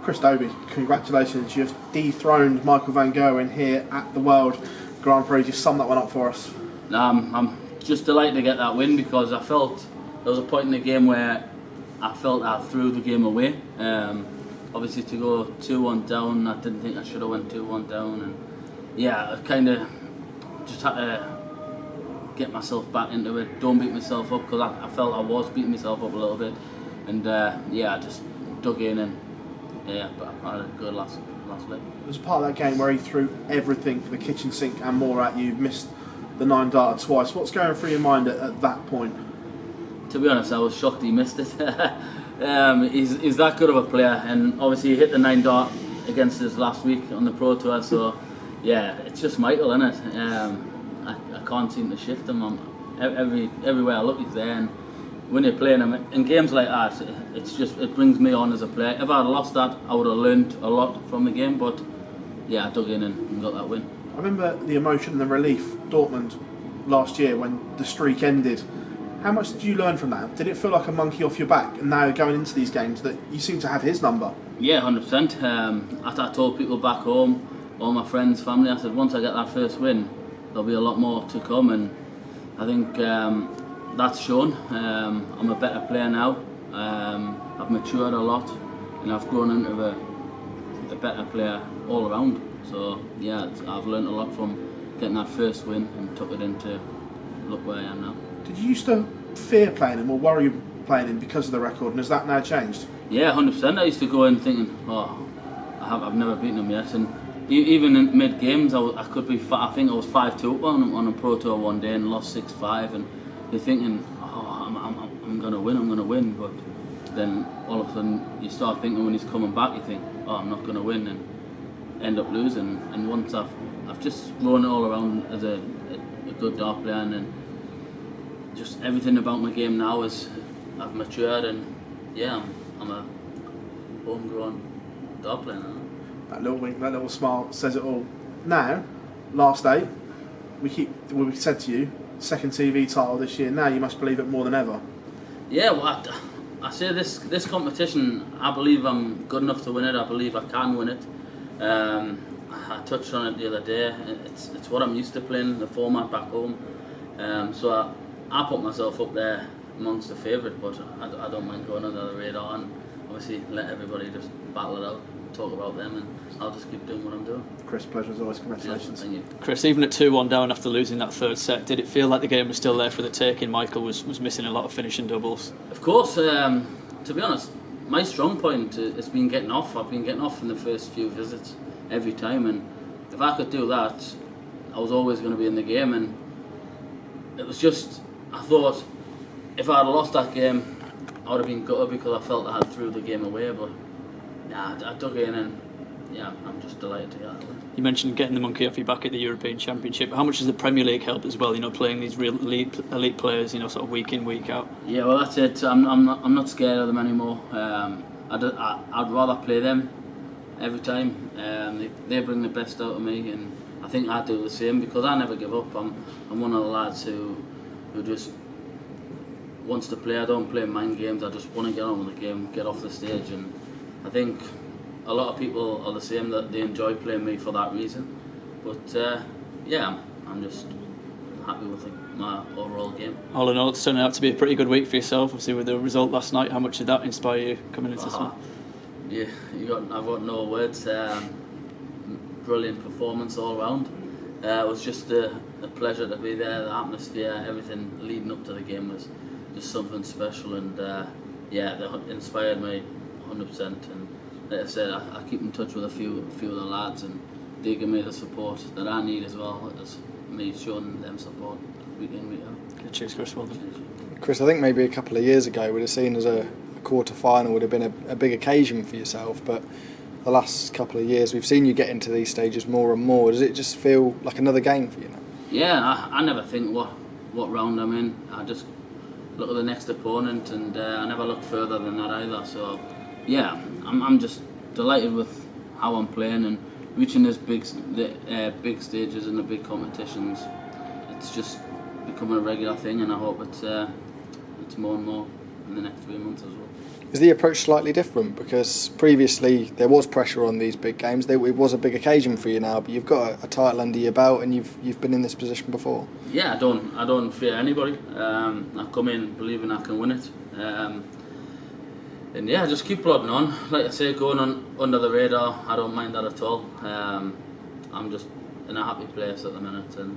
Chris Dobey, congratulations. You've dethroned Michael Van Gerwen here at the World Grand Prix. Just sum that one up for us. I'm just delighted to get that win, because I felt there was a point in the game where I felt I threw the game away. Obviously to go 2-1 down, I didn't think I should have went 2-1 down, and yeah, I kind of just had to get myself back into it, don't beat myself up, because I felt I was beating myself up a little bit, and yeah, I just dug in, and yeah, but I had a good last leg. It was part of that game where he threw everything for the kitchen sink and more at you, missed the 9-darter twice. What's going through your mind at that point? To be honest, I was shocked he missed it. He's that good of a player, and obviously he hit the 9-dart against us last week on the Pro Tour, so yeah, it's just Michael, isn't it? I can't seem to shift him. Everywhere I look, he's there, and when you're playing him in games like that, it brings me on as a player. If I had lost that, I would have learned a lot from the game, but yeah, I dug in and got that win. I remember the emotion and the relief Dortmund last year when the streak ended. How much did you learn from that? Did it feel like a monkey off your back, and now going into these games that you seem to have his number? Yeah, 100%. I told people back home, all my friends, family, I said once I get that first win, there'll be a lot more to come, and I think that's shown. I'm a better player now. I've matured a lot, and I've grown into a better player all around. So yeah, I've learned a lot from getting that first win and took it into look where I am now. Did you used to fear playing him or worry playing him because of the record, and has that now changed? Yeah, 100%. I used to go in thinking, oh, I've never beaten him yet, and even in mid games, I could be. I think I was 5-2 on a Pro Tour one day and lost 6-5, and you're thinking, oh, I'm gonna win, but then all of a sudden you start thinking when he's coming back, you think, oh, I'm not gonna win, and end up losing. And once I've just grown all around as a good dart player, and then just everything about my game now is I've matured, and yeah, I'm a homegrown dart player now. That little wink, that little smile says it all. Now, last day, we said to you, second TV title this year. Now you must believe it more than ever. Yeah, well, I say this competition, I believe I'm good enough to win it. I believe I can win it. I touched on it the other day. It's what I'm used to playing, the format back home. So I put myself up there amongst the favourite, but I don't mind going under the radar and obviously let everybody just battle it out, talk about them, and I'll just keep doing what I'm doing. Chris, pleasure as always. Congratulations. Yes, thank you. Chris, even at 2-1 down after losing that third set, did it feel like the game was still there for the taking? Michael was missing a lot of finishing doubles. Of course, to be honest, my strong point has been getting off. I've been getting off in the first few visits every time, and if I could do that, I was always going to be in the game. And it was just, I thought if I had lost that game, I would have been gutted because I felt I had threw the game away, but yeah, I dug in, and yeah, I'm just delighted to get that. You mentioned getting the monkey off your back at the European Championship. How much does the Premier League help as well? You know, playing these real elite players, you know, sort of week in, week out. Yeah, well, that's it. I'm not scared of them anymore. I'd rather play them every time. They bring the best out of me, and I think I do the same because I never give up. I'm one of the lads who just wants to play. I don't play mind games. I just want to get on with the game, get off the stage, and I think a lot of people are the same, that they enjoy playing me for that reason. But yeah, I'm just happy with my overall game. All in all, it's turning out to be a pretty good week for yourself. Obviously, with the result last night, how much did that inspire you coming into this one? Yeah, I've got no words. Brilliant performance all around. It was just a pleasure to be there. The atmosphere, everything leading up to the game was just something special, and yeah, that inspired me 100%. And like I said, I keep in touch with a few of the lads, and they give me the support that I need as well as me showing them support week in, week out. Cheers, Chris. Well done. Chris, I think maybe a couple of years ago we'd have seen as a quarter final would have been a big occasion for yourself, but the last couple of years we've seen you get into these stages more and more. Does it just feel like another game for you now? Yeah, I never think what round I'm in. I just look at the next opponent, and I never look further than that either. So yeah, I'm just delighted with how I'm playing and reaching these big stages and the big competitions. It's just becoming a regular thing, and I hope it's more and more. in the next 3 months as well. Is the approach slightly different? Because previously there was pressure on these big games. It was a big occasion for you now, but you've got a title under your belt and you've been in this position before. Yeah, I don't fear anybody. I come in believing I can win it. And yeah, just keep plodding on. Like I say, going on under the radar, I don't mind that at all. I'm just in a happy place at the minute, and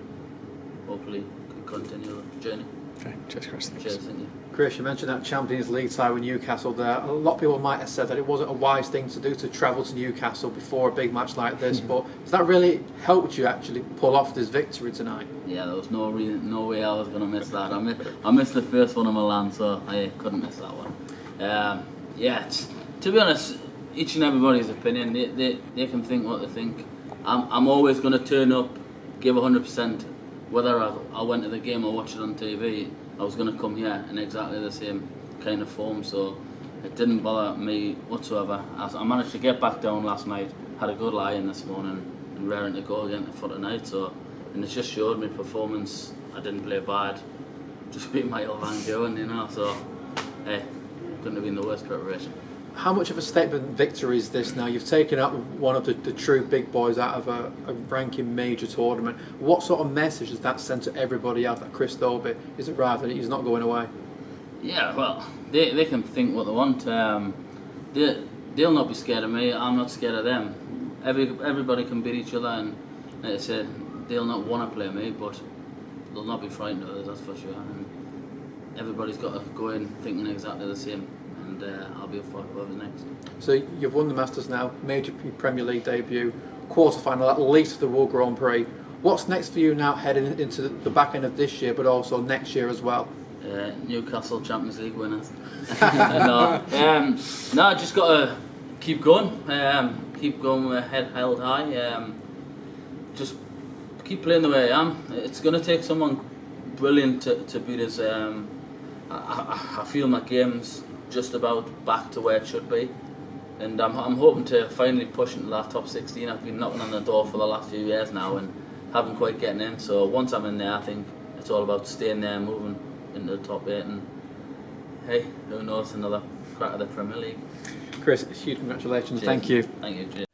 hopefully can continue the journey. Okay, cheers, Chris. Cheers, thank you. Chris, you mentioned that Champions League tie with Newcastle there. A lot of people might have said that it wasn't a wise thing to do to travel to Newcastle before a big match like this, but has that really helped you actually pull off this victory tonight? Yeah, there was no way I was going to miss that. I missed the first one in Milan, so I couldn't miss that one. Yeah, to be honest, each and everybody's opinion, they can think what they think. I'm always going to turn up, give 100%, whether I went to the game or watched it on TV. I was going to come here in exactly the same kind of form, so it didn't bother me whatsoever. I managed to get back down last night, had a good lie in this morning, and raring to go again for tonight. So, and it just showed me performance. I didn't play bad, just beat Michael Van Gerwen, you know. So, hey, couldn't have been the worst preparation. How much of a statement victory is this now? You've taken out one of the true big boys out of a ranking major tournament. What sort of message does that send to everybody else that Chris Dobey is arrived and he's not going away? Yeah, well, they can think what they want. They'll not be scared of me. I'm not scared of them. Everybody can beat each other, and like I say, they'll not want to play me, but they'll not be frightened of it, that's for sure. And everybody's got to go in thinking exactly the same. And I'll be up for whoever's next. So you've won the Masters now, major Premier League debut, quarter-final at least of the World Grand Prix. What's next for you now heading into the back end of this year, but also next year as well? Newcastle Champions League winners. No, just got to keep going. Keep going with head held high. Just keep playing the way I am. It's going to take someone brilliant to beat us. I feel my game's just about back to where it should be, and I'm hoping to finally push into that top 16. I've been knocking on the door for the last few years now and haven't quite getting in, so once I'm in there, I think it's all about staying there and moving into the top 8, and hey, who knows, another crack at the Premier League. Chris, huge congratulations. Cheers. Thank you. Thank you. Cheers.